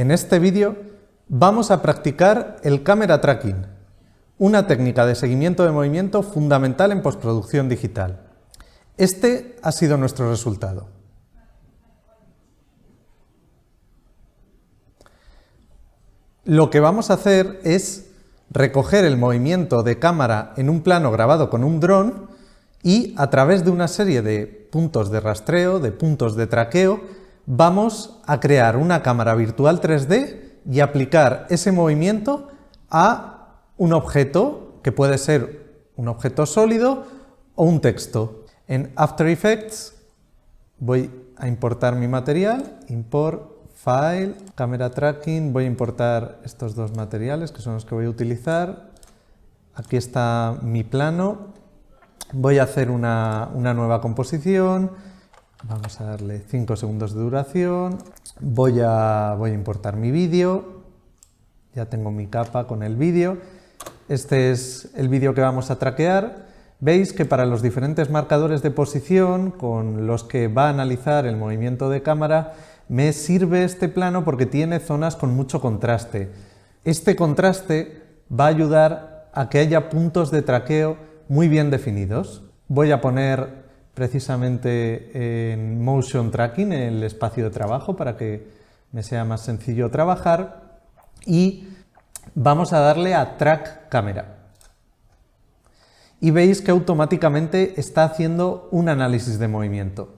En este vídeo vamos a practicar el camera tracking, una técnica de seguimiento de movimiento fundamental en postproducción digital. Este ha sido nuestro resultado. Lo que vamos a hacer es recoger el movimiento de cámara en un plano grabado con un dron y a través de una serie de puntos de rastreo, de puntos de traqueo, vamos a crear una cámara virtual 3D y aplicar ese movimiento a un objeto, que puede ser un objeto sólido o un texto. En After Effects voy a importar mi material, Import, File, Camera Tracking, voy a importar estos dos materiales que son los que voy a utilizar. Aquí está mi plano, voy a hacer una nueva composición, vamos a darle 5 segundos de duración, voy a importar mi vídeo, ya tengo mi capa con el vídeo, este es el vídeo que vamos a traquear. Veis que para los diferentes marcadores de posición con los que va a analizar el movimiento de cámara me sirve este plano porque tiene zonas con mucho contraste. Este contraste va a ayudar a que haya puntos de traqueo muy bien definidos. Voy a poner precisamente en Motion Tracking el espacio de trabajo para que me sea más sencillo trabajar y vamos a darle a Track Camera. Y veis que automáticamente está haciendo un análisis de movimiento.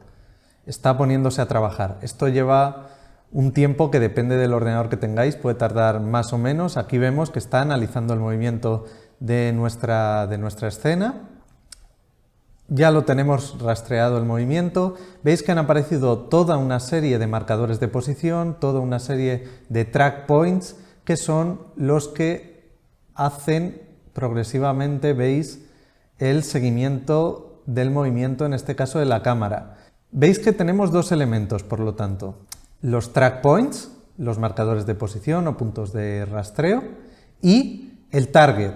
Está poniéndose a trabajar. Esto lleva un tiempo que depende del ordenador que tengáis, puede tardar más o menos. Aquí vemos que está analizando el movimiento de nuestra escena. Ya lo tenemos rastreado el movimiento. Veis que han aparecido toda una serie de marcadores de posición, toda una serie de track points, que son los que hacen progresivamente, veis, el seguimiento del movimiento, en este caso de la cámara. Veis que tenemos dos elementos, por lo tanto, los track points, los marcadores de posición o puntos de rastreo, y el target,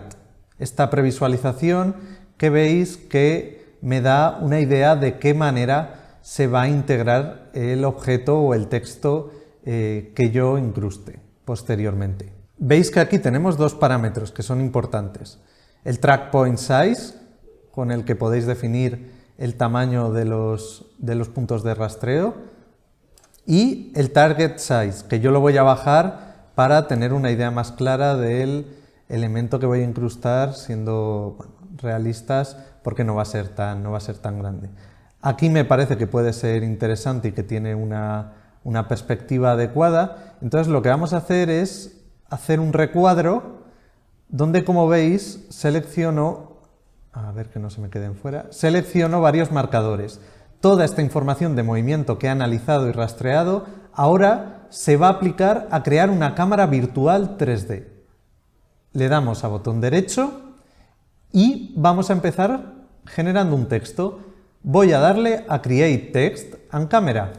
esta previsualización que veis que me da una idea de qué manera se va a integrar el objeto o el texto que yo incruste posteriormente. Veis que aquí tenemos dos parámetros que son importantes. El track point size, con el que podéis definir el tamaño de los puntos de rastreo, y el target size, que yo lo voy a bajar para tener una idea más clara del elemento que voy a incrustar, siendo realistas, porque no va a ser tan grande. Aquí me parece que puede ser interesante y que tiene una perspectiva adecuada. Entonces lo que vamos a hacer es hacer un recuadro donde, como veis, selecciono, a ver que no se me queden fuera, selecciono varios marcadores. Toda esta información de movimiento que he analizado y rastreado ahora se va a aplicar a crear una cámara virtual 3D. Le damos a botón derecho y vamos a empezar generando un texto. Voy a darle a Create Text and Camera.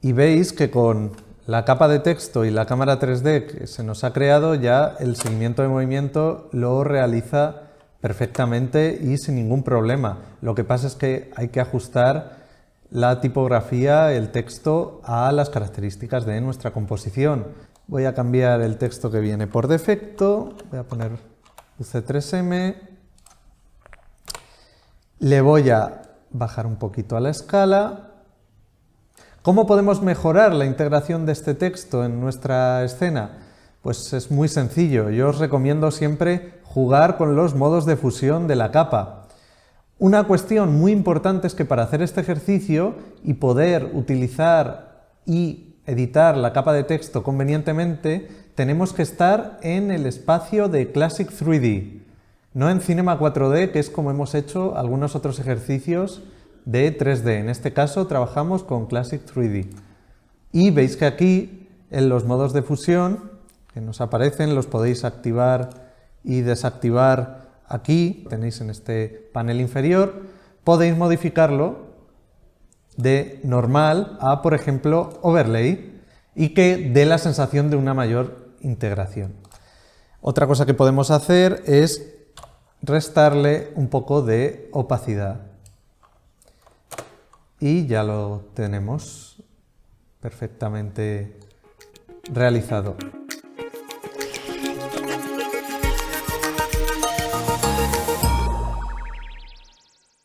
Y veis que con la capa de texto y la cámara 3D que se nos ha creado, ya el seguimiento de movimiento lo realiza perfectamente y sin ningún problema. Lo que pasa es que hay que ajustar la tipografía, el texto, a las características de nuestra composición. Voy a cambiar el texto que viene por defecto, voy a poner UC3M, le voy a bajar un poquito a la escala. ¿Cómo podemos mejorar la integración de este texto en nuestra escena? Pues es muy sencillo. Yo os recomiendo siempre jugar con los modos de fusión de la capa. Una cuestión muy importante es que para hacer este ejercicio y poder utilizar y editar la capa de texto convenientemente, tenemos que estar en el espacio de Classic 3D, no en Cinema 4D, que es como hemos hecho algunos otros ejercicios de 3D. En este caso trabajamos con Classic 3D. Y veis que aquí en los modos de fusión que nos aparecen los podéis activar y desactivar aquí, tenéis en este panel inferior. Podéis modificarlo de normal a, por ejemplo, overlay y que dé la sensación de una mayor integración. Otra cosa que podemos hacer es restarle un poco de opacidad. Y ya lo tenemos perfectamente realizado.